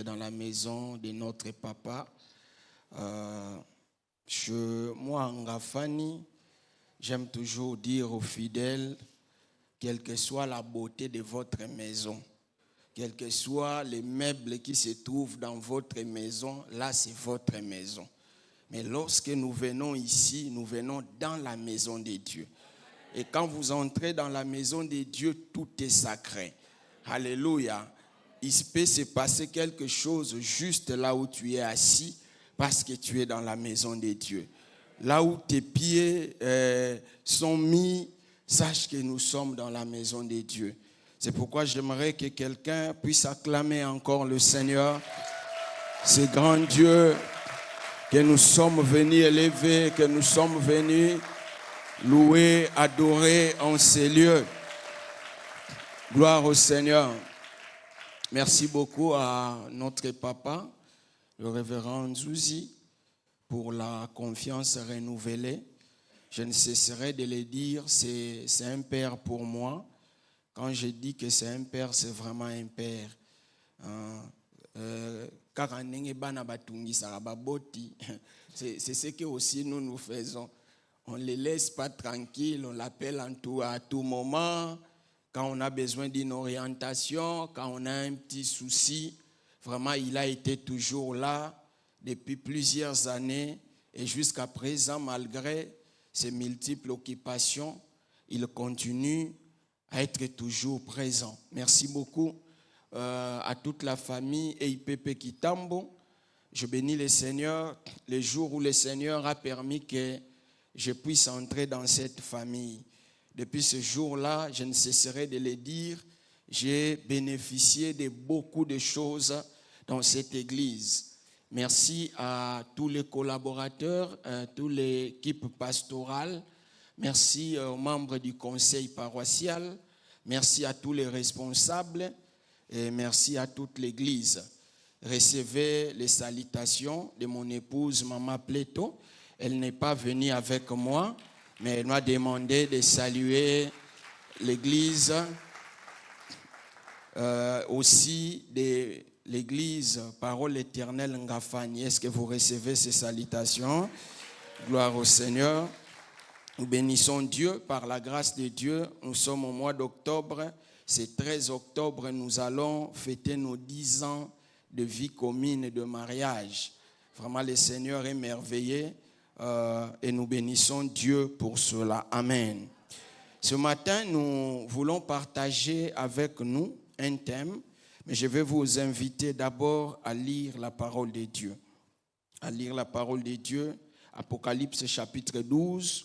d'être dans la maison de notre papa. Moi, Ngafani, j'aime toujours dire aux fidèles, quelle que soit la beauté de votre maison, quels que soient les meubles qui se trouvent dans votre maison, là c'est votre maison. Mais lorsque nous venons ici, nous venons dans la maison de Dieu. Et quand vous entrez dans la maison de Dieu, tout est sacré. Alléluia. Il peut se passer quelque chose juste là où tu es assis parce que tu es dans la maison de Dieu. Là où tes pieds sont mis, sache que nous sommes dans la maison de Dieu. C'est pourquoi j'aimerais que quelqu'un puisse acclamer encore le Seigneur, ce grand Dieu que nous sommes venus élever, que nous sommes venus louer, adorer en ces lieux. Gloire au Seigneur. Merci beaucoup à notre papa, le révérend Nzouzi, pour la confiance renouvelée. Je ne cesserai de le dire, c'est un père pour moi. Quand je dis que c'est un père, c'est vraiment un père. C'est ce que aussi nous faisons. On ne les laisse pas tranquilles, on l'appelle à tout moment. Quand on a besoin d'une orientation, quand on a un petit souci, vraiment il a été toujours là depuis plusieurs années. Et jusqu'à présent, malgré ses multiples occupations, il continue à être toujours présent. Merci beaucoup à toute la famille EIPP Kitambo. Je bénis le Seigneur les jours où le Seigneur a permis que je puisse entrer dans cette famille. Depuis ce jour-là, je ne cesserai de le dire, j'ai bénéficié de beaucoup de choses dans cette église. Merci à tous les collaborateurs, à toute l'équipe pastorale. Merci aux membres du conseil paroissial. Merci à tous les responsables et merci à toute l'église. Recevez les salutations de mon épouse Maman Pleto. Elle n'est pas venue avec moi, mais elle m'a demandé de saluer l'église, aussi de l'église Parole éternelle Ngafani. Est-ce que vous recevez ces salutations? Gloire au Seigneur. Nous bénissons Dieu par la grâce de Dieu. Nous sommes au mois d'octobre. C'est 13 octobre, nous allons fêter nos 10 ans de vie commune et de mariage. Vraiment, le Seigneur est merveilleux et nous bénissons Dieu pour cela. Amen. Ce matin, nous voulons partager avec nous un thème, mais je vais vous inviter d'abord à lire la parole de Dieu. À lire la parole de Dieu, Apocalypse chapitre 12,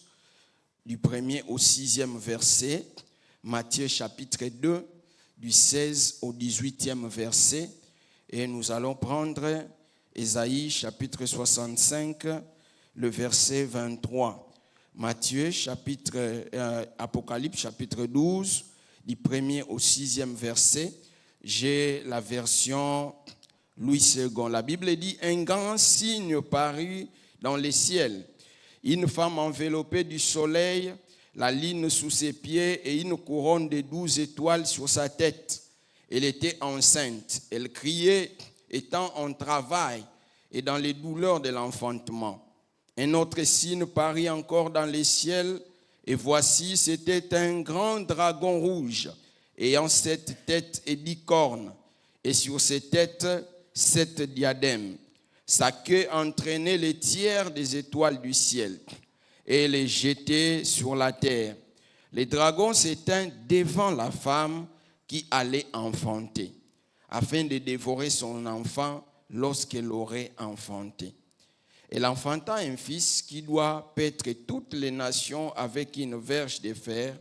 du 1er au 6e verset, Matthieu chapitre 2, du 16 au 18e verset, et nous allons prendre Ésaïe chapitre 65, le verset 23. Matthieu Apocalypse chapitre 12, du 1er au 6e verset. J'ai la version Louis II. La Bible dit: un grand signe parut dans les ciels. Une femme enveloppée du soleil, la lune sous ses pieds et une couronne de 12 étoiles sur sa tête. Elle était enceinte. Elle criait, étant en travail et dans les douleurs de l'enfantement. Un autre signe parut encore dans les ciels, et voici, c'était un grand dragon rouge, ayant 7 têtes et 10 cornes, et sur ses têtes 7 diadèmes. Sa queue entraînait les tiers des étoiles du ciel, et les jetait sur la terre. Le dragon s'éteint devant la femme qui allait enfanter, afin de dévorer son enfant lorsqu'elle aurait enfanté. Elle enfanta un fils qui doit paître toutes les nations avec une verge de fer,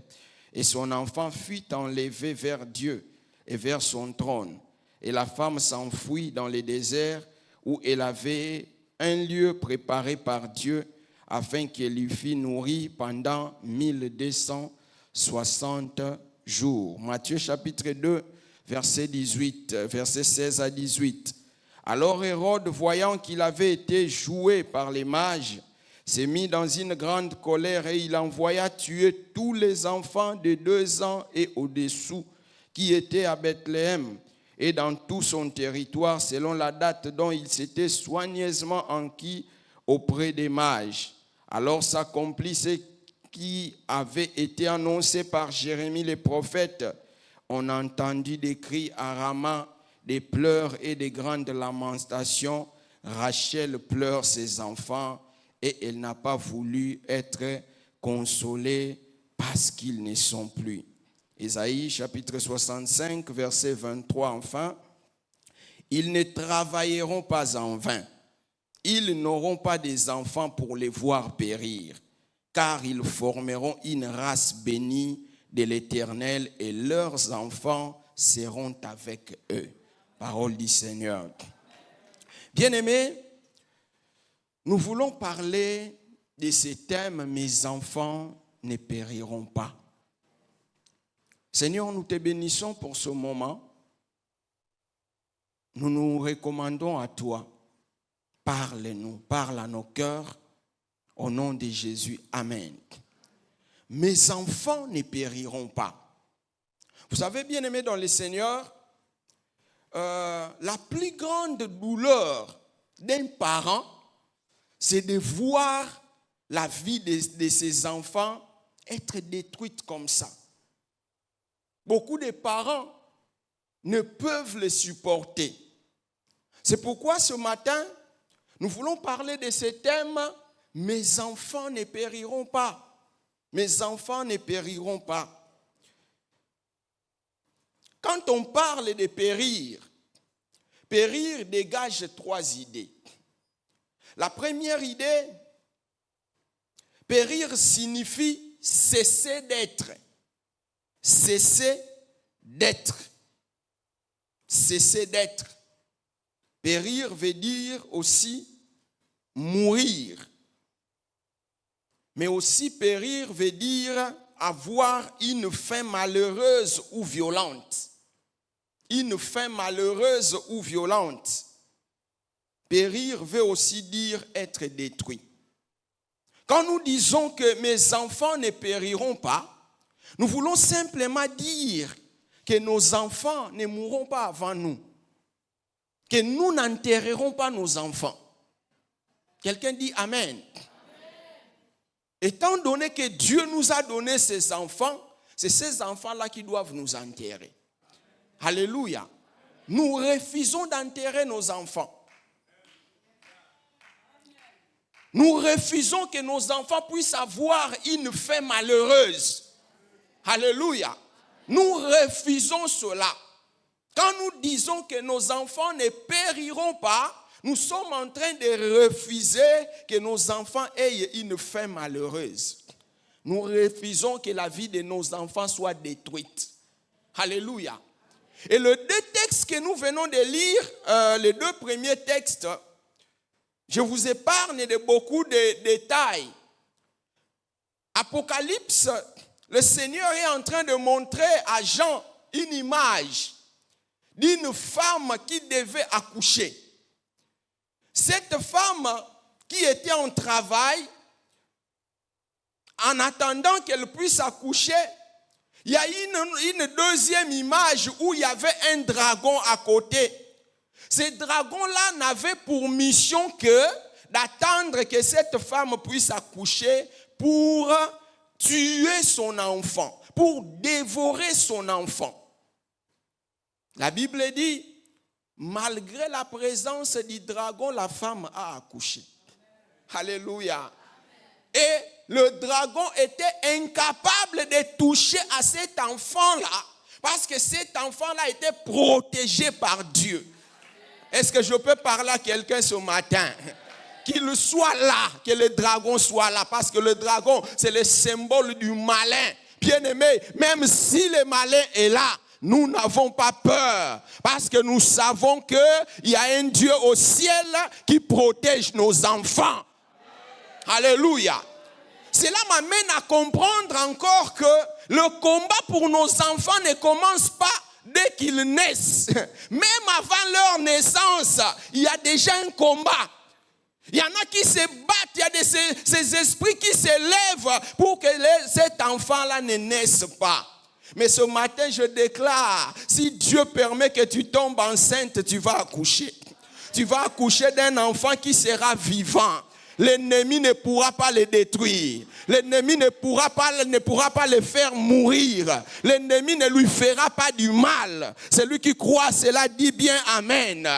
et son enfant fut enlevé vers Dieu et vers son trône. Et la femme s'enfuit dans le désert où elle avait un lieu préparé par Dieu afin qu'elle lui fût nourrie pendant 1260 jours. Matthieu chapitre 2, verset 16 à 18. Alors Hérode, voyant qu'il avait été joué par les mages, s'est mis dans une grande colère et il envoya tuer tous les enfants de 2 ans et au-dessous qui étaient à Bethléem et dans tout son territoire, selon la date dont il s'était soigneusement enquis auprès des mages. Alors s'accomplit ce qui avait été annoncé par Jérémie le prophète. On entendit des cris à Rama, des pleurs et des grandes lamentations. Rachel pleure ses enfants et elle n'a pas voulu être consolée parce qu'ils ne sont plus. Ésaïe chapitre 65, verset 23 enfin. Ils ne travailleront pas en vain. Ils n'auront pas des enfants pour les voir périr, car ils formeront une race bénie de l'Éternel et leurs enfants seront avec eux. Parole du Seigneur. Bien-aimés, nous voulons parler de ce thème, mes enfants ne périront pas. Seigneur, nous te bénissons pour ce moment. Nous nous recommandons à toi. Parle-nous, parle à nos cœurs. Au nom de Jésus, Amen. Mes enfants ne périront pas. Vous savez, bien-aimés dans le Seigneur, la plus grande douleur d'un parent, c'est de voir la vie de ses enfants être détruite comme ça. Beaucoup de parents ne peuvent le supporter. C'est pourquoi ce matin, nous voulons parler de ce thème, mes enfants ne périront pas. Mes enfants ne périront pas. Quand on parle de périr, périr dégage 3 idées. La première idée, périr signifie cesser d'être. Cesser d'être. Cesser d'être. Périr veut dire aussi mourir. Mais aussi périr veut dire avoir une fin malheureuse ou violente. Une fin malheureuse ou violente. Périr veut aussi dire être détruit. Quand nous disons que mes enfants ne périront pas, nous voulons simplement dire que nos enfants ne mourront pas avant nous. Que nous n'enterrerons pas nos enfants. Quelqu'un dit Amen. Étant donné que Dieu nous a donné ces enfants, c'est ces enfants-là qui doivent nous enterrer. Alléluia. Nous refusons d'enterrer nos enfants. Nous refusons que nos enfants puissent avoir une fin malheureuse. Alléluia. Nous refusons cela. Quand nous disons que nos enfants ne périront pas, nous sommes en train de refuser que nos enfants aient une fin malheureuse. Nous refusons que la vie de nos enfants soit détruite. Alléluia. Et les 2 textes que nous venons de lire, les 2 premiers textes, je vous épargne de beaucoup de détails. Apocalypse, le Seigneur est en train de montrer à Jean une image d'une femme qui devait accoucher. Cette femme qui était en travail, en attendant qu'elle puisse accoucher, il y a une deuxième image où il y avait un dragon à côté. Ce dragon-là n'avait pour mission que d'attendre que cette femme puisse accoucher pour tuer son enfant, pour dévorer son enfant. La Bible dit, malgré la présence du dragon, la femme a accouché. Alléluia. Et le dragon était incapable de toucher à cet enfant-là parce que cet enfant-là était protégé par Dieu. Est-ce que je peux parler à quelqu'un ce matin? Qu'il soit là, que le dragon soit là, parce que le dragon, c'est le symbole du malin. Bien-aimé, même si le malin est là, nous n'avons pas peur, parce que nous savons qu'il y a un Dieu au ciel qui protège nos enfants. Alléluia. Cela m'amène à comprendre encore que le combat pour nos enfants ne commence pas dès qu'ils naissent. Même avant leur naissance, il y a déjà un combat. Il y en a qui se battent, il y a ces esprits qui s'élèvent pour que cet enfant-là ne naisse pas. Mais ce matin, je déclare, si Dieu permet que tu tombes enceinte, tu vas accoucher. Tu vas accoucher d'un enfant qui sera vivant. L'ennemi ne pourra pas le détruire. L'ennemi ne pourra pas le faire mourir. L'ennemi ne lui fera pas du mal. Celui qui croit cela dit bien Amen.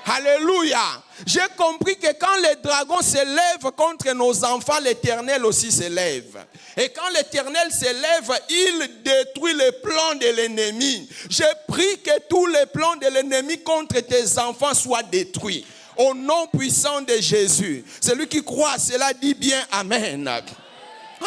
Alléluia. J'ai compris que quand les dragons s'élèvent contre nos enfants, l'Éternel aussi s'élève. Et quand l'Éternel s'élève, il détruit les plans de l'ennemi. J'ai pris que tous les plans de l'ennemi contre tes enfants soient détruits. Au nom puissant de Jésus. Celui qui croit, cela dit bien Amen.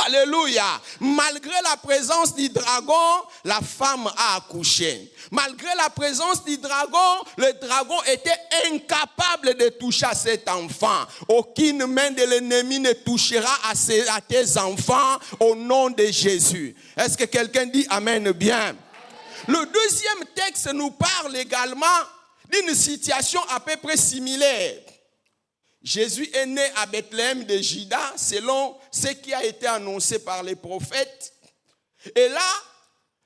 Alléluia. Malgré la présence du dragon, la femme a accouché. Malgré la présence du dragon, le dragon était incapable de toucher à cet enfant. Aucune main de l'ennemi ne touchera à tes enfants au nom de Jésus. Est-ce que quelqu'un dit Amen bien? Le deuxième texte nous parle également d'une situation à peu près similaire. Jésus est né à Bethléem de Juda, selon ce qui a été annoncé par les prophètes. Et là,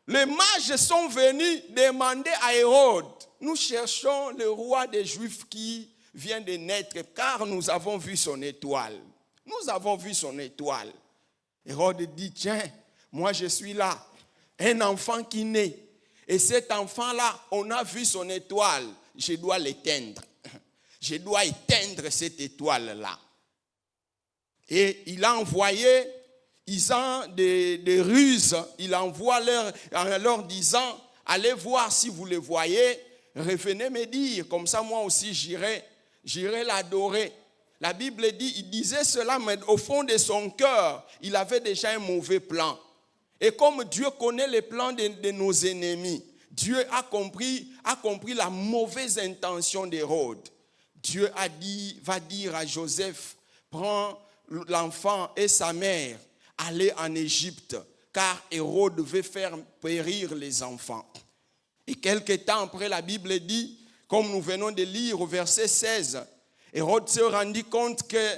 les mages sont venus demander à Hérode, nous cherchons le roi des Juifs qui vient de naître, car nous avons vu son étoile. Nous avons vu son étoile. Hérode dit, tiens, moi je suis là, un enfant qui naît. Et cet enfant-là, on a vu son étoile, je dois l'éteindre. Je dois éteindre cette étoile-là. Et il a envoyé, usant des ruses, il envoie en leur disant, allez voir si vous le voyez, revenez me dire, comme ça moi aussi j'irai l'adorer. La Bible dit, il disait cela, mais au fond de son cœur, il avait déjà un mauvais plan. Et comme Dieu connaît les plans de nos ennemis, Dieu a compris la mauvaise intention d'Hérode. Dieu va dire à Joseph, prends l'enfant et sa mère, allez en Égypte, car Hérode veut faire périr les enfants. Et quelque temps après, la Bible dit, comme nous venons de lire au verset 16, Hérode se rendit compte que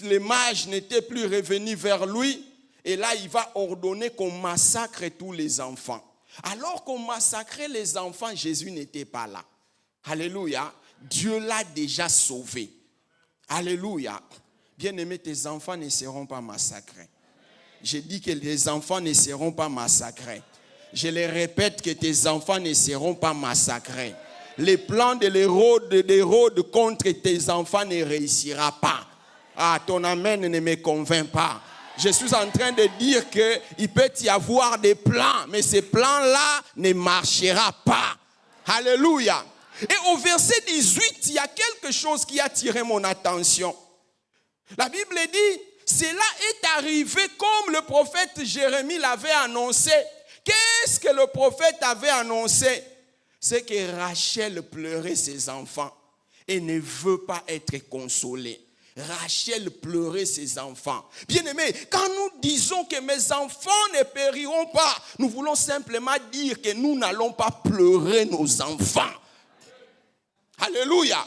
les mages n'étaient plus revenus vers lui, et là il va ordonner qu'on massacre tous les enfants. Alors qu'on massacrait les enfants, Jésus n'était pas là. Alléluia. Dieu l'a déjà sauvé. Alléluia. Bien-aimés, tes enfants ne seront pas massacrés. Je dis que les enfants ne seront pas massacrés. Je les répète que tes enfants ne seront pas massacrés. Les plans de l'Hérode contre tes enfants ne réussira pas. Ah, ton amen ne me convainc pas. Je suis en train de dire qu'il peut y avoir des plans, mais ces plans-là ne marcheront pas. Alléluia. Et au verset 18, il y a quelque chose qui a attiré mon attention. La Bible dit, cela est arrivé comme le prophète Jérémie l'avait annoncé. Qu'est-ce que le prophète avait annoncé? C'est que Rachel pleurait ses enfants et ne veut pas être consolée. Rachel pleurait ses enfants. Bien-aimés, quand nous disons que mes enfants ne périront pas, nous voulons simplement dire que nous n'allons pas pleurer nos enfants. Alléluia.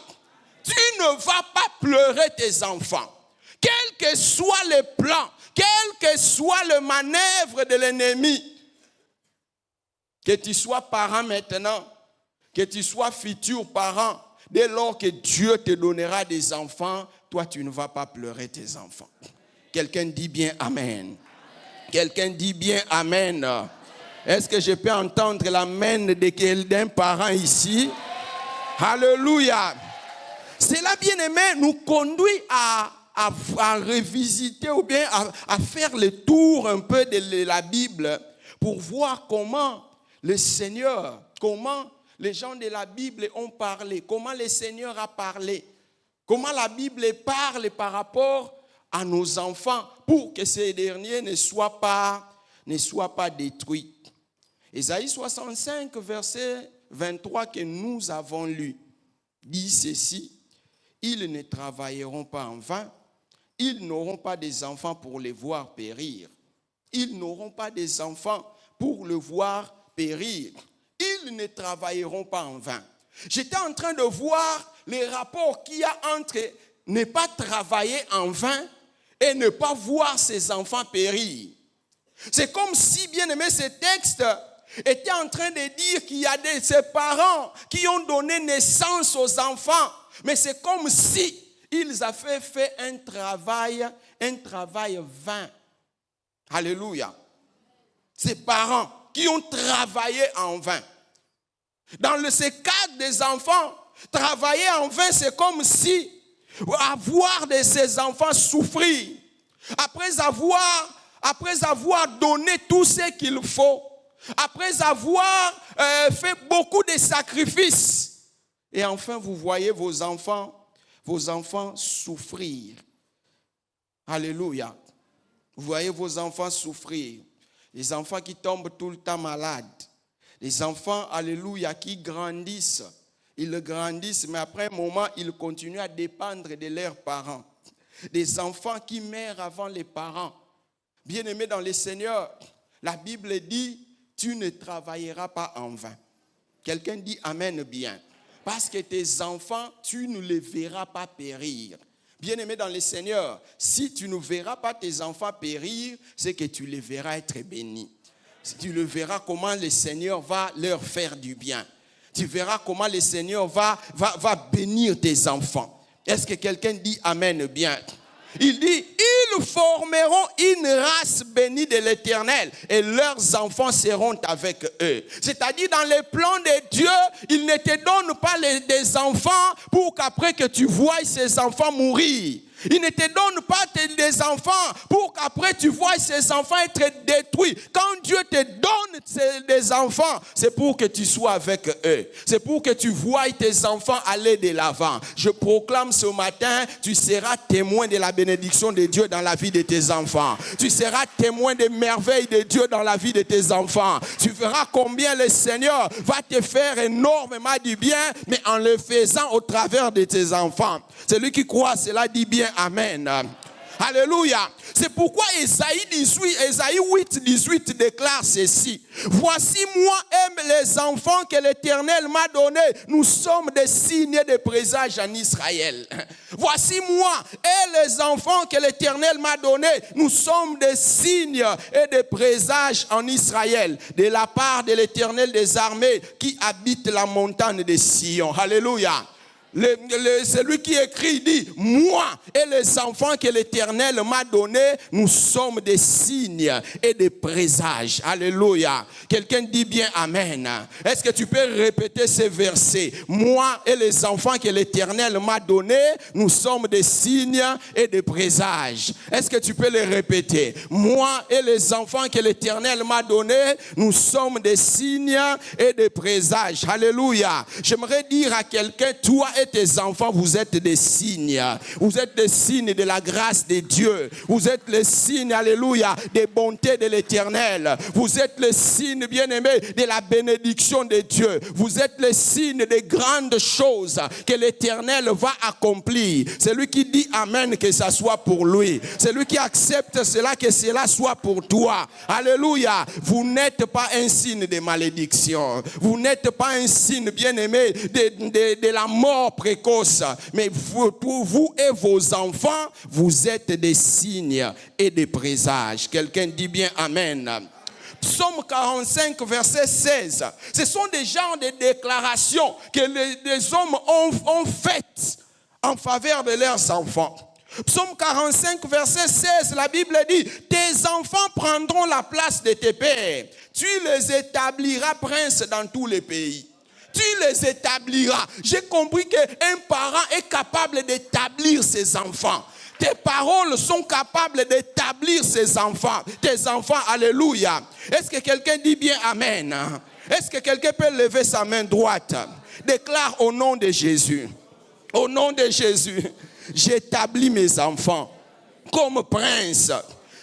Tu ne vas pas pleurer tes enfants. Quels que soient les plans, quel que soit le manœuvre de l'ennemi, que tu sois parent maintenant, que tu sois futur parent, dès lors que Dieu te donnera des enfants, toi tu ne vas pas pleurer tes enfants. Quelqu'un dit bien Amen. Quelqu'un dit bien Amen. Est-ce que je peux entendre l'amen d'un parent ici? Alléluia. Cela, bien aimé, nous conduit à revisiter ou bien à faire le tour un peu de la Bible pour voir comment le Seigneur, comment les gens de la Bible ont parlé, comment le Seigneur a parlé, comment la Bible parle par rapport à nos enfants pour que ces derniers ne soient pas détruits. Ésaïe 65, verset 23 que nous avons lu, dit ceci: ils ne travailleront pas en vain, ils n'auront pas des enfants pour les voir périr. Ils n'auront pas des enfants pour le voir périr. Ils ne travailleront pas en vain. J'étais en train de voir les rapports qu'il y a entre ne pas travailler en vain et ne pas voir ses enfants périr. C'est comme si, bien aimé, ce texte était en train de dire qu'il y a ces parents qui ont donné naissance aux enfants. Mais c'est comme si ils avaient fait un travail vain. Alléluia. Ces parents qui ont travaillé en vain. Dans ce cadre des enfants, travailler en vain, c'est comme si avoir de ces enfants souffrir. Après avoir donné tout ce qu'il faut, après avoir fait beaucoup de sacrifices, et enfin vous voyez vos enfants souffrir. Alléluia. Vous voyez vos enfants souffrir. Les enfants qui tombent tout le temps malades. Les enfants, alléluia, qui grandissent. Ils grandissent, mais après un moment, ils continuent à dépendre de leurs parents. Des enfants qui meurent avant les parents. Bien-aimés dans le Seigneur, la Bible dit, tu ne travailleras pas en vain. Quelqu'un dit amen bien. Parce que tes enfants, tu ne les verras pas périr. Bien-aimé dans le Seigneur, si tu ne verras pas tes enfants périr, c'est que tu les verras être bénis. Tu le verras comment le Seigneur va leur faire du bien. Tu verras comment le Seigneur va bénir tes enfants. Est-ce que quelqu'un dit amen bien? Il dit, ils formeront une race bénie de l'Éternel et leurs enfants seront avec eux. C'est-à-dire dans les plans de Dieu, il ne te donne pas des enfants pour qu'après que tu voies ces enfants mourir. Il ne te donne pas des enfants pour qu'après tu vois ces enfants être détruits. Quand Dieu te donne des enfants, c'est pour que tu sois avec eux. C'est pour que tu voies tes enfants aller de l'avant. Je proclame ce matin, tu seras témoin de la bénédiction de Dieu dans la vie de tes enfants. Tu seras témoin des merveilles de Dieu dans la vie de tes enfants. Tu verras combien le Seigneur va te faire énormément du bien, mais en le faisant au travers de tes enfants. Celui qui croit, cela dit bien amen. Alléluia. C'est pourquoi Ésaïe 8, 18 déclare ceci. Voici moi aime les enfants que l'Éternel m'a donnés. Nous sommes des signes et des présages en Israël. Voici moi et les enfants que l'Éternel m'a donnés. Nous sommes des signes et des présages en Israël. De la part de l'Éternel des armées qui habite la montagne de Sion. Alléluia. Celui qui écrit dit, moi et les enfants que l'Éternel m'a donnés, nous sommes des signes et des présages. Alléluia. Quelqu'un dit bien amen. Est-ce que tu peux répéter ces versets? Moi et les enfants que l'Éternel m'a donnés, nous sommes des signes et des présages. Est-ce que tu peux les répéter? Moi et les enfants que l'Éternel m'a donnés, nous sommes des signes et des présages. Alléluia. J'aimerais dire à quelqu'un, toi et tes enfants, vous êtes des signes. Vous êtes des signes de la grâce de Dieu. Vous êtes les signes, alléluia, des bontés de l'Éternel. Vous êtes les signes, bien-aimés, de la bénédiction de Dieu. Vous êtes les signes des grandes choses que l'Éternel va accomplir. C'est lui qui dit amen, que ça soit pour lui. C'est lui qui accepte cela, que cela soit pour toi. Alléluia. Vous n'êtes pas un signe de malédiction. Vous n'êtes pas un signe, bien-aimé, de la mort précoce, mais vous et vos enfants, vous êtes des signes et des présages. Quelqu'un dit bien amen. Psaume 45, verset 16. Ce sont des genres de déclarations que les hommes ont faites en faveur de leurs enfants. Psaume 45, verset 16, la Bible dit, tes enfants prendront la place de tes pères. Tu les établiras princes dans tous les pays. Tu les établiras. J'ai compris qu'un parent est capable d'établir ses enfants. Tes paroles sont capables d'établir ses enfants. Tes enfants, alléluia. Est-ce que quelqu'un dit bien amen? Est-ce que quelqu'un peut lever sa main droite? Déclare au nom de Jésus. Au nom de Jésus, j'établis mes enfants comme princes.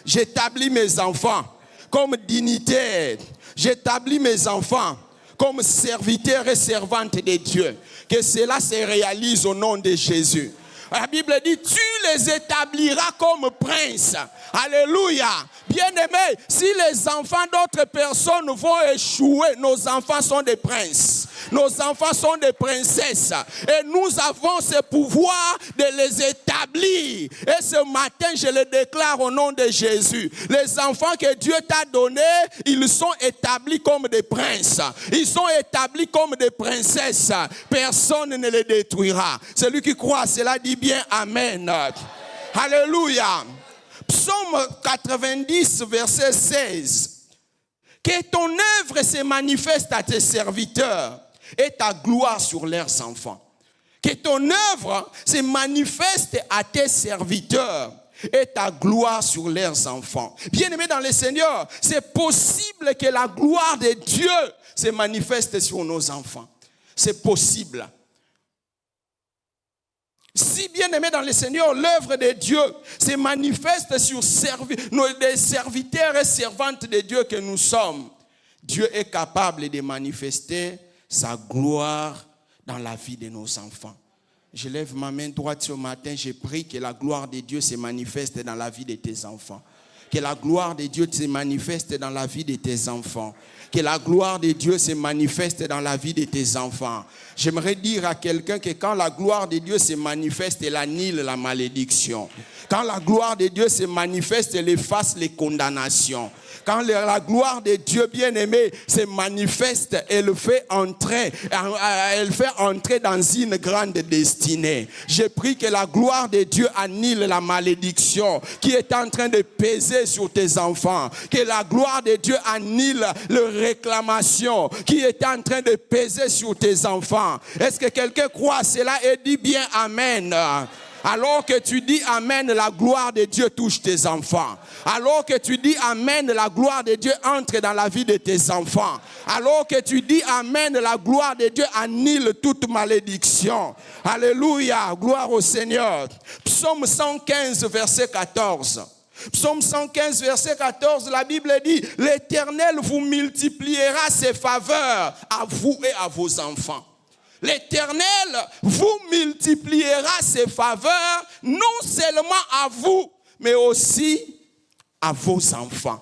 J'établis mes enfants comme dignitaires. J'établis mes enfants comme serviteurs et servantes de Dieu. Que cela se réalise au nom de Jésus. La Bible dit, tu les établiras comme princes. Alléluia. Bien-aimés, si les enfants d'autres personnes vont échouer, nos enfants sont des princes. Nos enfants sont des princesses. Et nous avons ce pouvoir de les établir. Et ce matin, je le déclare au nom de Jésus. Les enfants que Dieu t'a donnés, ils sont établis comme des princes. Ils sont établis comme des princesses. Personne ne les détruira. Celui qui croit, cela dit bien Amen. Alléluia. Psaume 90, verset 16. Que ton œuvre se manifeste à tes serviteurs et ta gloire sur leurs enfants. Que ton œuvre se manifeste à tes serviteurs et ta gloire sur leurs enfants. Bien-aimés dans le Seigneur, c'est possible que la gloire de Dieu se manifeste sur nos enfants. C'est possible. Si bien-aimés dans le Seigneur, l'œuvre de Dieu se manifeste sur les serviteurs et servantes de Dieu que nous sommes, Dieu est capable de manifester sa gloire dans la vie de nos enfants. Je lève ma main droite ce matin, je prie que la gloire de Dieu se manifeste dans la vie de tes enfants. Que la gloire de Dieu se manifeste dans la vie de tes enfants. Que la gloire de Dieu se manifeste dans la vie de tes enfants. J'aimerais dire à quelqu'un que quand la gloire de Dieu se manifeste, elle annule la malédiction. Quand la gloire de Dieu se manifeste, elle efface les condamnations. Quand la gloire de Dieu bien-aimé se manifeste, elle fait entrer dans une grande destinée. Je prie que la gloire de Dieu annule la malédiction qui est en train de peser sur tes enfants. Que la gloire de Dieu annule la réclamation qui est en train de peser sur tes enfants. Est-ce que quelqu'un croit à cela et dit bien Amen? Alors que tu dis Amen, la gloire de Dieu touche tes enfants. Alors que tu dis Amen, la gloire de Dieu entre dans la vie de tes enfants. Alors que tu dis Amen, la gloire de Dieu annule toute malédiction. Alléluia, gloire au Seigneur. Psaume 115, verset 14. Psaume 115, verset 14, la Bible dit, l'Éternel vous multipliera ses faveurs à vous et à vos enfants. L'Éternel vous multipliera ses faveurs, non seulement à vous, mais aussi à vos enfants.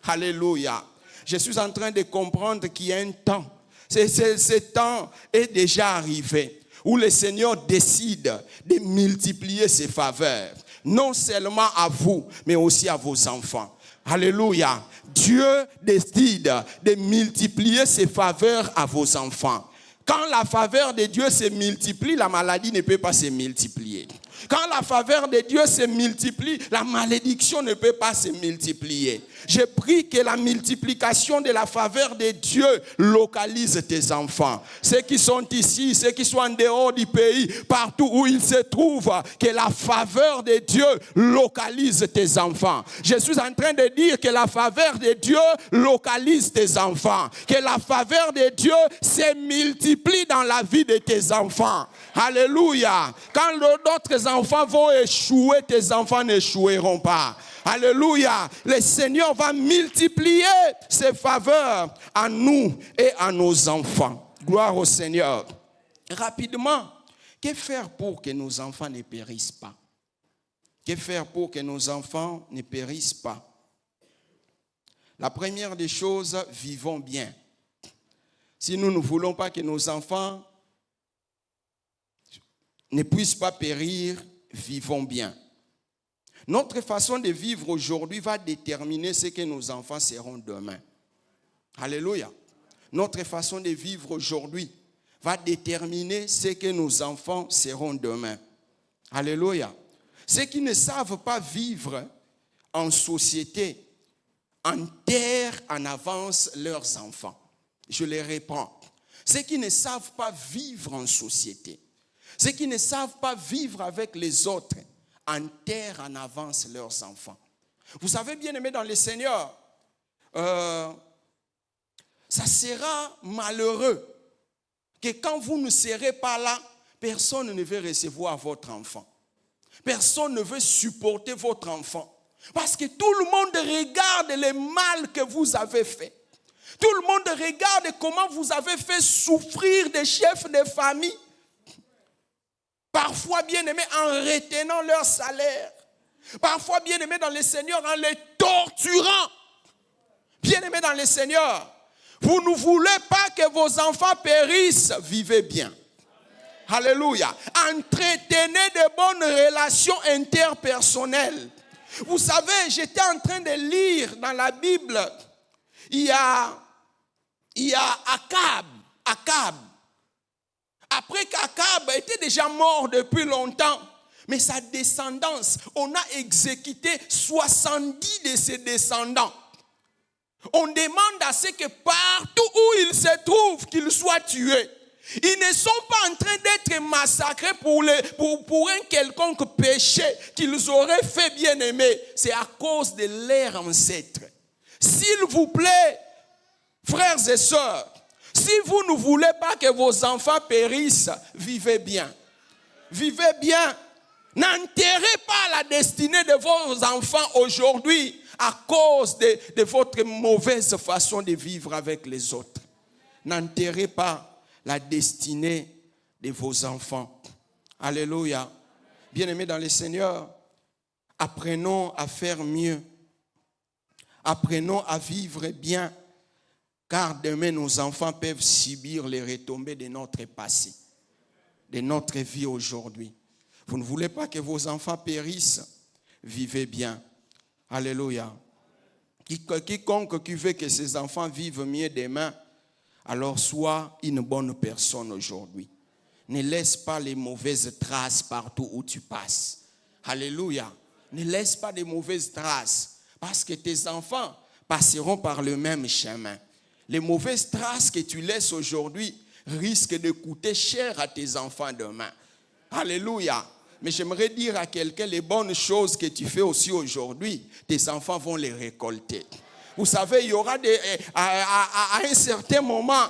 Alléluia. Je suis en train de comprendre qu'il y a un temps. Ce temps est déjà arrivé où le Seigneur décide de multiplier ses faveurs. Non seulement à vous, mais aussi à vos enfants. Alléluia. Dieu décide de multiplier ses faveurs à vos enfants. Quand la faveur de Dieu se multiplie, la maladie ne peut pas se multiplier. Quand la faveur de Dieu se multiplie, la malédiction ne peut pas se multiplier. Je prie que la multiplication de la faveur de Dieu localise tes enfants. Ceux qui sont ici, ceux qui sont en dehors du pays, partout où ils se trouvent, que la faveur de Dieu localise tes enfants. Je suis en train de dire que la faveur de Dieu localise tes enfants. Que la faveur de Dieu se multiplie dans la vie de tes enfants. Alléluia. Quand d'autres enfants vont échouer, tes enfants n'échoueront pas. Alléluia. Le Seigneur va multiplier ses faveurs à nous et à nos enfants. Gloire au Seigneur. Rapidement, que faire pour que nos enfants ne périssent pas? Que faire pour que nos enfants ne périssent pas? La première des choses, vivons bien. Si nous ne voulons pas que nos enfants ne puissent pas périr, vivons bien. Notre façon de vivre aujourd'hui va déterminer ce que nos enfants seront demain. Alléluia. Notre façon de vivre aujourd'hui va déterminer ce que nos enfants seront demain. Alléluia. Ceux qui ne savent pas vivre en société enterrent en avance leurs enfants. Je les reprends. Ceux qui ne savent pas vivre en société, ceux qui ne savent pas vivre avec les autres, enterrent en avance leurs enfants. Vous savez, bien-aimés dans le Seigneur, ça sera malheureux que quand vous ne serez pas là, personne ne veut recevoir votre enfant. Personne ne veut supporter votre enfant. Parce que tout le monde regarde le mal que vous avez fait. Tout le monde regarde comment vous avez fait souffrir des chefs de famille. Parfois, bien-aimés, en retenant leur salaire. Parfois, bien-aimés dans le Seigneur, en les torturant. Bien-aimés dans le Seigneur, Vous ne voulez pas que vos enfants périssent, vivez bien. Alléluia. Entretenez de bonnes relations interpersonnelles. Vous savez, j'étais en train de lire dans la Bible, il y a Akab. Après qu'Akab était déjà mort depuis longtemps, mais sa descendance, on a exécuté 70 de ses descendants. On demande à ce que partout où ils se trouvent, qu'ils soient tués. Ils ne sont pas en train d'être massacrés pour un quelconque péché qu'ils auraient fait bien aimer. C'est à cause de leurs ancêtres. S'il vous plaît, frères et sœurs, si vous ne voulez pas que vos enfants périssent, vivez bien. Vivez bien. N'enterrez pas la destinée de vos enfants aujourd'hui à cause de votre mauvaise façon de vivre avec les autres. N'enterrez pas la destinée de vos enfants. Alléluia. Bien-aimés dans le Seigneur, apprenons à faire mieux. Apprenons à vivre bien, car demain nos enfants peuvent subir les retombées de notre passé, de notre vie aujourd'hui. Vous ne voulez pas que vos enfants périssent, vivez bien. Alléluia. Quiconque qui veut que ses enfants vivent mieux demain, alors sois une bonne personne aujourd'hui. Ne laisse pas les mauvaises traces partout où tu passes. Alléluia. Ne laisse pas de mauvaises traces, parce que tes enfants passeront par le même chemin. Les mauvaises traces que tu laisses aujourd'hui risquent de coûter cher à tes enfants demain. Alléluia. Mais j'aimerais dire à quelqu'un, les bonnes choses que tu fais aussi aujourd'hui, tes enfants vont les récolter. Vous savez, il y aura à un certain moment,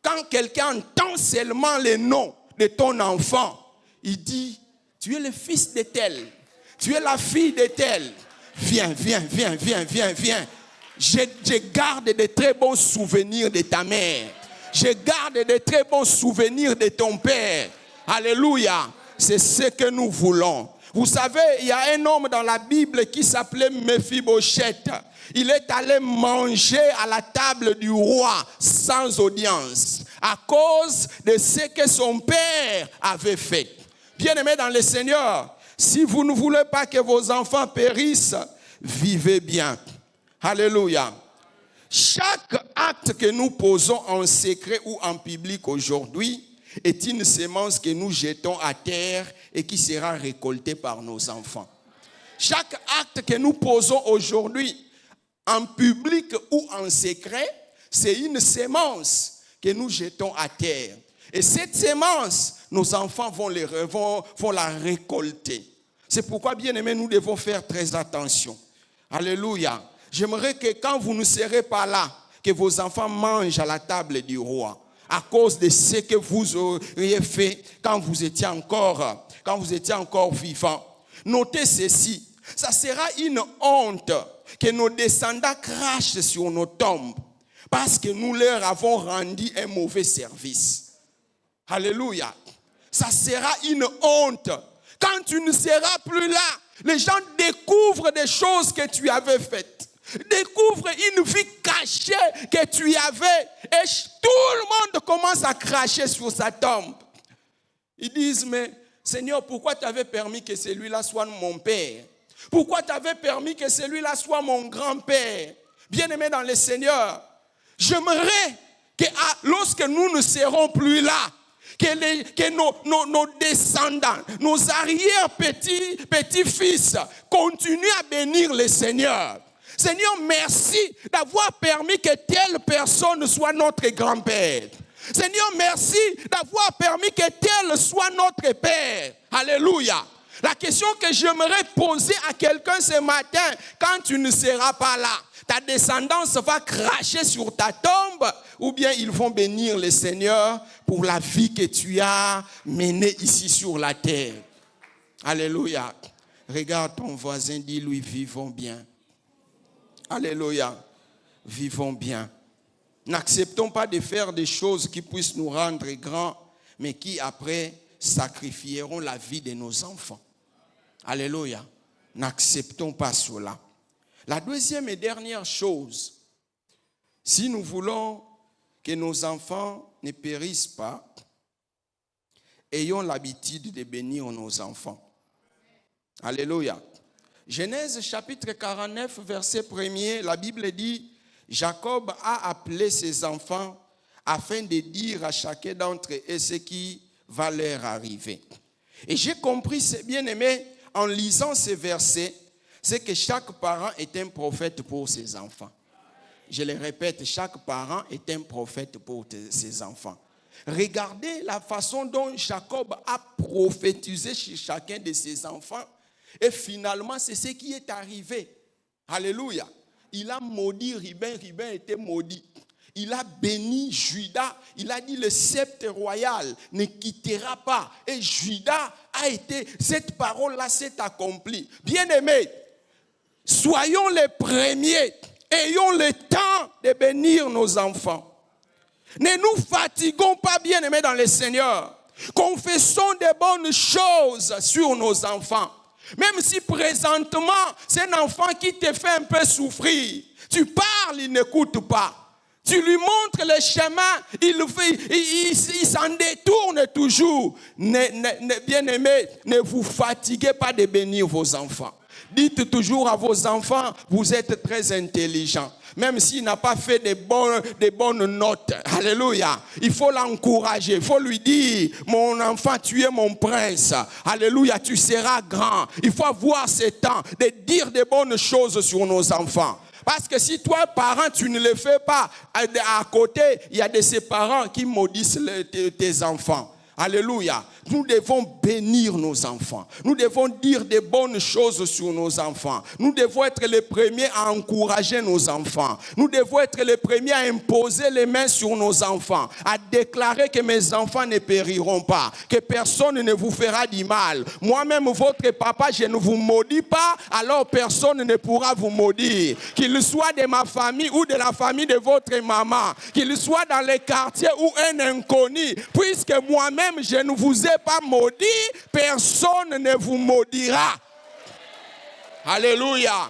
quand quelqu'un entend seulement le nom de ton enfant, il dit, tu es le fils de tel, tu es la fille de tel. Viens. Je garde de très bons souvenirs de ta mère. Je garde de très bons souvenirs de ton père. Alléluia. C'est ce que nous voulons. Vous savez, il y a un homme dans la Bible qui s'appelait Mephibosheth. Il est allé manger à la table du roi sans audience à cause de ce que son père avait fait. Bien-aimés dans le Seigneur, si vous ne voulez pas que vos enfants périssent, vivez bien. Alléluia. Chaque acte que nous posons en secret ou en public aujourd'hui est une semence que nous jetons à terre et qui sera récoltée par nos enfants. Chaque acte que nous posons aujourd'hui, en public ou en secret, c'est une semence que nous jetons à terre. Et cette semence, nos enfants vont la récolter. C'est pourquoi, bien aimés, nous devons faire très attention. Alléluia. J'aimerais que quand vous ne serez pas là, que vos enfants mangent à la table du roi. À cause de ce que vous auriez fait quand vous étiez encore vivant. Notez ceci, ça sera une honte que nos descendants crachent sur nos tombes parce que nous leur avons rendu un mauvais service. Alléluia. Ça sera une honte. Quand tu ne seras plus là, les gens découvrent des choses que tu avais faites. Découvre une vie cachée que tu avais et tout le monde commence à cracher sur sa tombe. Ils disent, mais Seigneur, pourquoi tu avais permis que celui-là soit mon père? Pourquoi tu avais permis que celui-là soit mon grand-père? Bien-aimé dans le Seigneur, j'aimerais que lorsque nous ne serons plus là, que nos descendants, nos arrière-petits-fils continuent à bénir le Seigneur. Seigneur, merci d'avoir permis que telle personne soit notre grand-père. Seigneur, merci d'avoir permis que tel soit notre père. Alléluia. La question que j'aimerais poser à quelqu'un ce matin, quand tu ne seras pas là, ta descendance va cracher sur ta tombe ou bien ils vont bénir le Seigneur pour la vie que tu as menée ici sur la terre. Alléluia. Regarde ton voisin, dis-lui, vivons bien. Alléluia. Vivons bien. N'acceptons pas de faire des choses qui puissent nous rendre grands, mais qui après sacrifieront la vie de nos enfants. Alléluia. N'acceptons pas cela. La deuxième et dernière chose, si nous voulons que nos enfants ne périssent pas, ayons l'habitude de bénir nos enfants. Alléluia. Genèse chapitre 49, verset 1er, la Bible dit, Jacob a appelé ses enfants afin de dire à chacun d'entre eux ce qui va leur arriver. Et j'ai compris, bien aimé, en lisant ces versets, c'est que chaque parent est un prophète pour ses enfants. Je le répète, chaque parent est un prophète pour ses enfants. Regardez la façon dont Jacob a prophétisé chez chacun de ses enfants. Et finalement, c'est ce qui est arrivé. Alléluia. Il a maudit Ruben, Ruben était maudit. Il a béni Juda. Il a dit le sceptre royal ne quittera pas. Et Juda a été, cette parole-là s'est accomplie. Bien-aimés, soyons les premiers. Ayons le temps de bénir nos enfants. Ne nous fatiguons pas, bien-aimés dans le Seigneur. Confessons des bonnes choses sur nos enfants. Même si présentement, c'est un enfant qui te fait un peu souffrir. Tu parles, il n'écoute pas. Tu lui montres le chemin, il s'en détourne toujours. Bien-aimés, ne vous fatiguez pas de bénir vos enfants. Dites toujours à vos enfants, vous êtes très intelligents. Même s'il n'a pas fait des bonnes notes. Alléluia. Il faut l'encourager. Il faut lui dire, mon enfant, tu es mon prince. Alléluia, tu seras grand. Il faut avoir ce temps de dire des bonnes choses sur nos enfants. Parce que si toi, parent, tu ne le fais pas, à côté, il y a de ces parents qui maudissent tes enfants. Alléluia. Nous devons bénir nos enfants. Nous devons dire des bonnes choses sur nos enfants. Nous devons être les premiers à encourager nos enfants. Nous devons être les premiers à imposer les mains sur nos enfants, à déclarer que mes enfants ne périront pas, que personne ne vous fera du mal. Moi-même, votre papa, je ne vous maudis pas, alors personne ne pourra vous maudire. Qu'il soit de ma famille ou de la famille de votre maman, qu'il soit dans les quartiers ou un inconnu, puisque moi-même, je ne vous ai pas maudit, personne ne vous maudira. Alléluia.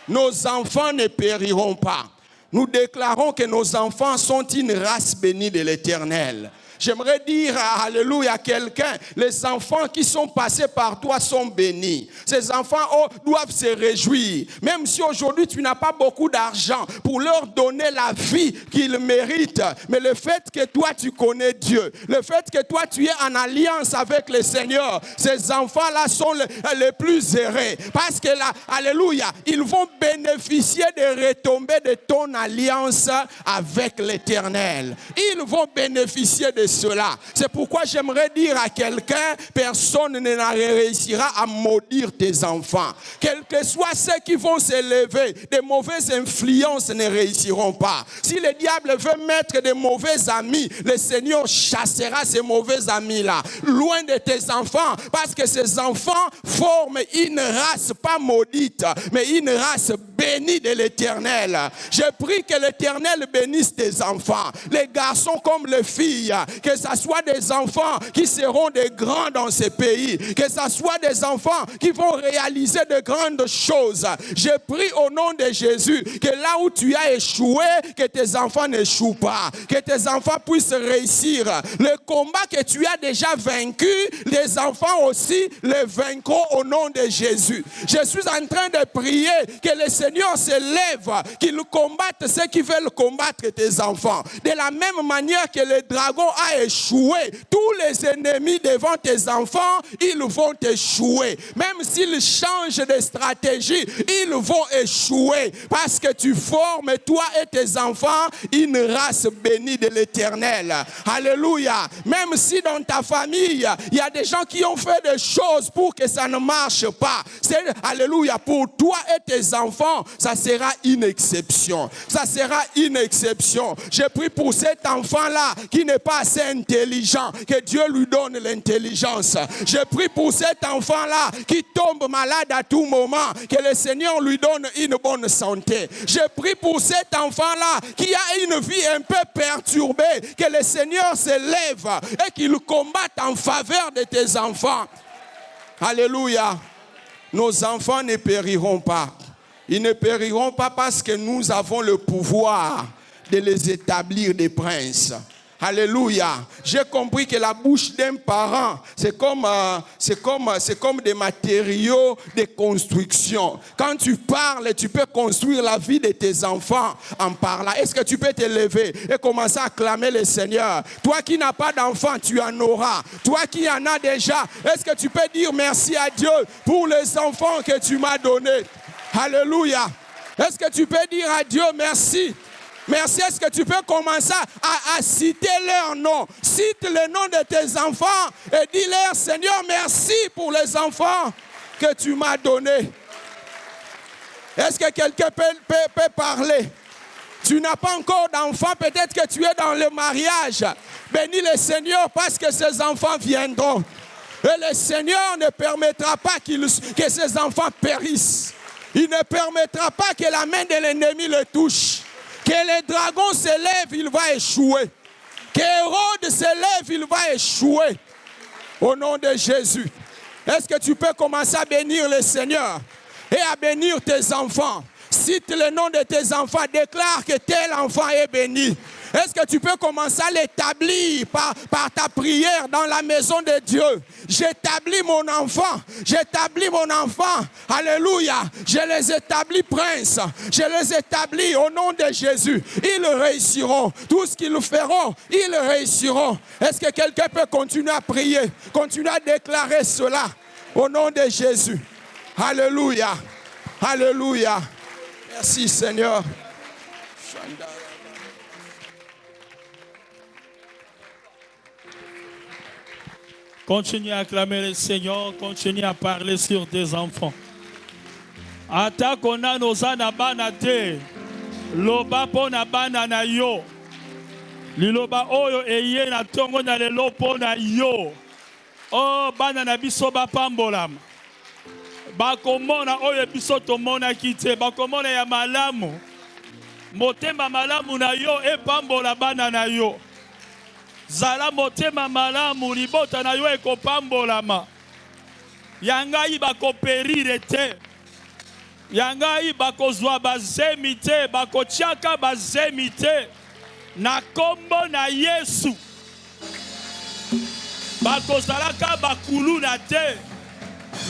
Nos enfants ne périront pas. Nous déclarons que nos enfants sont une race bénie de l'Éternel. J'aimerais dire, alléluia, à quelqu'un, les enfants qui sont passés par toi sont bénis. Ces enfants doivent se réjouir. Même si aujourd'hui tu n'as pas beaucoup d'argent pour leur donner la vie qu'ils méritent. Mais le fait que toi tu connais Dieu, le fait que toi tu es en alliance avec le Seigneur, ces enfants-là sont les plus heureux. Parce que là, alléluia, ils vont bénéficier des retombées de ton alliance avec l'Éternel. Ils vont bénéficier de cela. C'est pourquoi j'aimerais dire à quelqu'un, personne ne réussira à maudire tes enfants. Quels que soient ceux qui vont s'élever, des mauvaises influences ne réussiront pas. Si le diable veut mettre des mauvais amis, le Seigneur chassera ces mauvais amis-là, loin de tes enfants, parce que ces enfants forment une race pas maudite, mais une race bénie de l'Éternel. Je prie que l'Éternel bénisse tes enfants, les garçons comme les filles, que ce soit des enfants qui seront des grands dans ce pays, que ce soit des enfants qui vont réaliser de grandes choses. Je prie au nom de Jésus que là où tu as échoué, que tes enfants n'échouent pas, que tes enfants puissent réussir. Le combat que tu as déjà vaincu, les enfants aussi le vaincront au nom de Jésus. Je suis en train de prier que le Seigneur se lève, qu'il combatte ceux qui veulent combattre tes enfants. De la même manière que le dragon a échoué, tous les ennemis devant tes enfants, ils vont échouer. Même s'ils changent de stratégie, ils vont échouer. Parce que tu formes, toi et tes enfants, une race bénie de l'Éternel. Alléluia. Même si dans ta famille, il y a des gens qui ont fait des choses pour que ça ne marche pas. Alléluia. Pour toi et tes enfants, ça sera une exception. Ça sera une exception. Je prie pour cet enfant-là qui n'est pas assez intelligent, que Dieu lui donne l'intelligence. Je prie pour cet enfant-là qui tombe malade à tout moment, que le Seigneur lui donne une bonne santé. Je prie pour cet enfant-là qui a une vie un peu perturbée, que le Seigneur se lève et qu'il combatte en faveur de tes enfants. Alléluia. Nos enfants ne périront pas. Ils ne périront pas parce que nous avons le pouvoir de les établir des princes. Alléluia. J'ai compris que la bouche d'un parent, c'est comme des matériaux de construction. Quand tu parles, tu peux construire la vie de tes enfants en parlant. Est-ce que tu peux te lever et commencer à clamer le Seigneur? Toi qui n'as pas d'enfant, tu en auras. Toi qui en as déjà, est-ce que tu peux dire merci à Dieu pour les enfants que tu m'as donnés? Alléluia. Est-ce que tu peux dire à Dieu merci? Merci, est-ce que tu peux commencer à citer leur nom? Cite le nom de tes enfants et dis-leur, Seigneur, merci pour les enfants que tu m'as donnés. Est-ce que quelqu'un peut parler? Tu n'as pas encore d'enfants, peut-être que tu es dans le mariage. Bénis le Seigneur parce que ces enfants viendront. Et le Seigneur ne permettra pas que ces enfants périssent. Il ne permettra pas que la main de l'ennemi le touche. Que les dragons se lèvent, il va échouer. Que Hérode se lève, il va échouer. Au nom de Jésus. Est-ce que tu peux commencer à bénir le Seigneur et à bénir tes enfants? Cite le nom de tes enfants, déclare que tel enfant est béni. Est-ce que tu peux commencer à l'établir par ta prière dans la maison de Dieu? J'établis mon enfant. J'établis mon enfant. Alléluia. Je les établis princes. Je les établis au nom de Jésus. Ils réussiront. Tout ce qu'ils feront, ils réussiront. Est-ce que quelqu'un peut continuer à prier? Continuer à déclarer cela au nom de Jésus. Alléluia. Alléluia. Merci Seigneur. Continue à acclamer le Seigneur, continue à parler sur tes enfants. Ata kona noza na bana te, loba po na bana na yo. Liloba oyo eye na tongo na lelo po na yo. Oh bana na biso bapambolama. Bakomona oyo biso tomona kite, bakomona ya malamu. Motema malamu na yo epambola bana na yo. Zala motema malamu libota na yo ekopambolama. Yangai bakoperire te. Yangai bakozwa bazemi te, bakotiaka bazemi te. Na kombo na Yesu. Bakozalaka bakuluna te.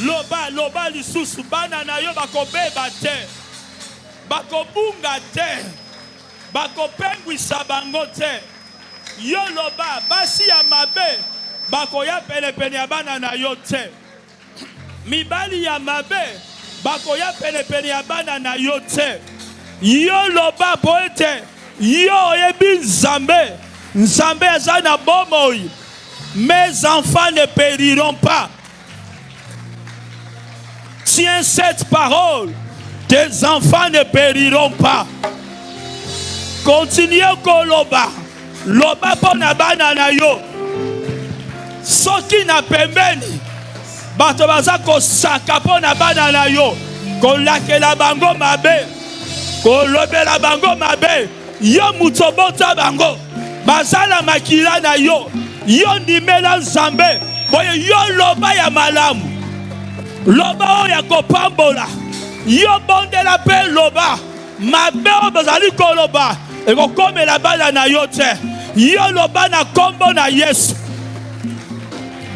Loba lisusu bana na yo bakobeba te. Bakobunga te. Bakopengwisa bango te. Yo loba basi ya mabe bakoya penepene ya bana na yo te. Mibali ya mabe bakoya penepene ya bana na yo te. Yo loba poete yo yebi Nzambe. Nzambe aza na bomoi. Mes enfants ne périront pas. Tiens cette parole. Tes enfants ne périront pas. Continuez koloba. Loba pona bana na yo. Soki na pembeni. Bato baza kosaka pona bana na yo. Kolakela bango mabe. Kolobela bango mabe. Yo mutobota bango. Bazala makila na yo. Yo ndimela Nzambe. Boye yo loba ya malamu. Loba o ya kopambola. Yo bondela pe loba. Mabe o bazali koloba. Eko kome la bana na yo te. Yo loba na kombo na Yesu.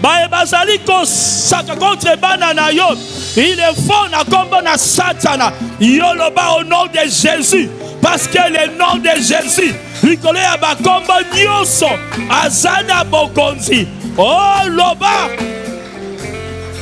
Bae bazali ko saka contre bana na yo. Il est faux na kombo na Satana. Yo loba au nom de Jésus. Parce que le nom de Jésus. Likole ya ba kombo nyoso. Azana bokonzi. Oh loba.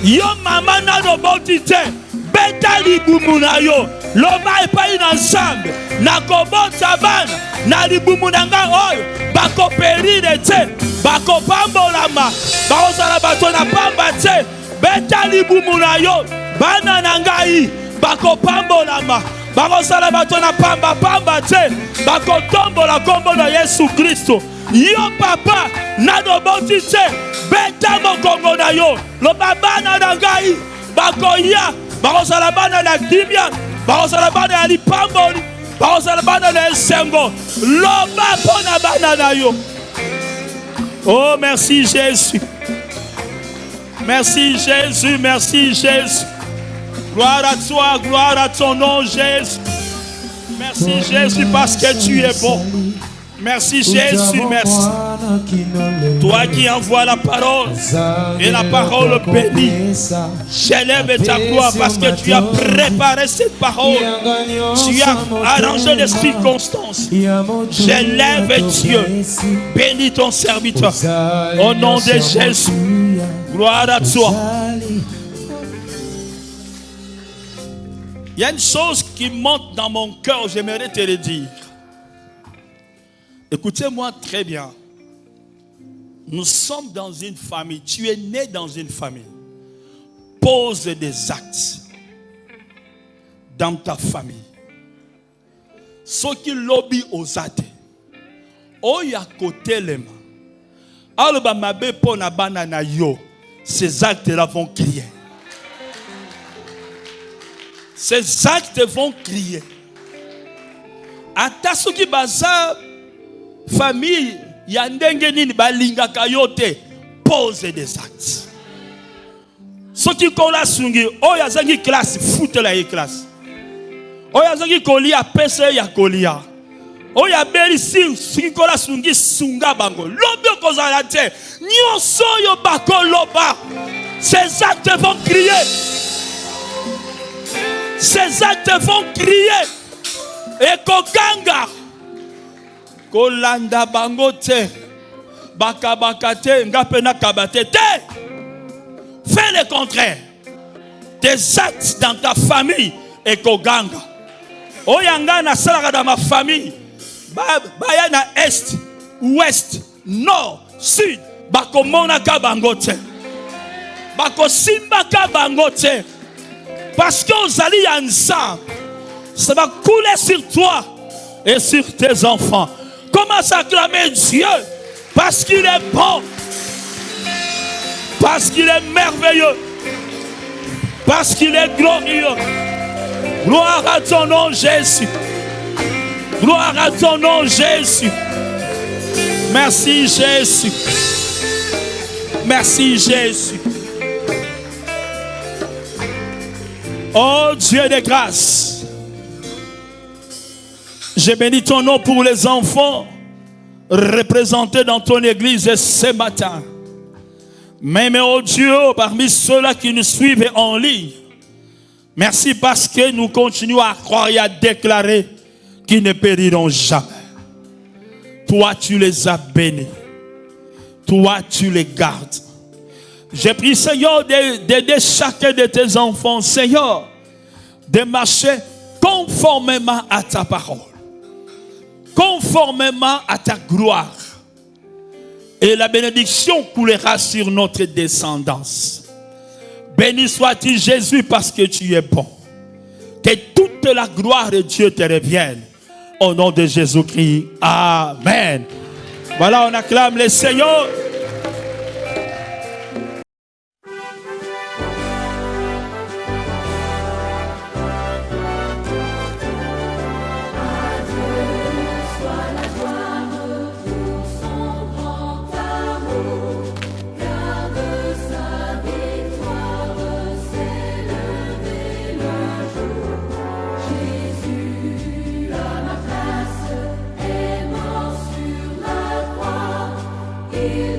Yo mama na roboti te. Beta libumu na yo. Loba epai na Nzambe. Na kobota bana. Na libumu na nga oyo. Bako perire te. Bako pambolama. Bako sala bato na pamba te. Beta libumu na yo. Bana na ngai. Bako pambolama. Bako sala bato na pamba te. Bako tombola kombo na Yesu Kristo. Yo papa. Na doboti te. Beta mokongo na yo. Loba bana na ngai. Bako ya. Bako sala bana na kimia. Bako sala bana ya lipamboli. Bako sala bana na esengo. Loba pona bana na yo. Oh, merci Jésus. Merci Jésus, merci Jésus. Gloire à toi, gloire à ton nom Jésus. Merci Jésus parce que tu es bon. Merci Jésus, merci. Toi qui envoies la parole et la parole bénie. J'élève ta gloire parce que tu as préparé cette parole. Tu as arrangé les circonstances. J'élève Dieu. Bénis ton serviteur. Au nom de Jésus. Gloire à toi. Il y a une chose qui monte dans mon cœur, j'aimerais te le dire. Écoutez-moi très bien. Nous sommes dans une famille. Tu es né dans une famille. Pose des actes dans ta famille. Ce qui lobby aux athées. Oya côté les mains. Alba mabe pona banana yo. Ces actes-là vont crier. Ces actes vont crier. Ata soki baza famille yandenge nini balinga kayote pose des actes. Soki kola sungi oya zangi classe foute la classe. Oya zangi kolia pese ya kolia. Oya beli soki kola sungi sunga bango. Lobi kozala te nyonso yo bako loba. Ces actes vont crier. Ces actes vont crier. Et kokanga kolanda bangote bakabakate ngapena kabate te. Fais le contraire. Des actes dans ta famille et koganga. Oyanga na salaka dans ma famille. Baya na est, ouest, nord, sud. Bakomona ka bangote. Bakosimba ka bangote. Parce qu'on allie ensemble. Ça va couler sur toi et sur tes enfants. Commence à acclamer Dieu parce qu'il est bon, parce qu'il est merveilleux, parce qu'il est glorieux. Gloire à ton nom Jésus. Gloire à ton nom Jésus. Merci Jésus. Merci Jésus. Oh Dieu de grâce. Je bénis ton nom pour les enfants représentés dans ton église ce matin. Même oh Dieu, parmi ceux-là qui nous suivent en ligne, merci parce que nous continuons à croire et à déclarer qu'ils ne périront jamais. Toi, tu les as bénis. Toi, tu les gardes. J'ai pris, Seigneur, d'aider chacun de tes enfants, Seigneur, de marcher conformément à ta parole. Conformément à ta gloire. Et la bénédiction coulera sur notre descendance. Béni sois-tu Jésus parce que tu es bon. Que toute la gloire de Dieu te revienne. Au nom de Jésus-Christ. Amen. Voilà, on acclame le Seigneur. Il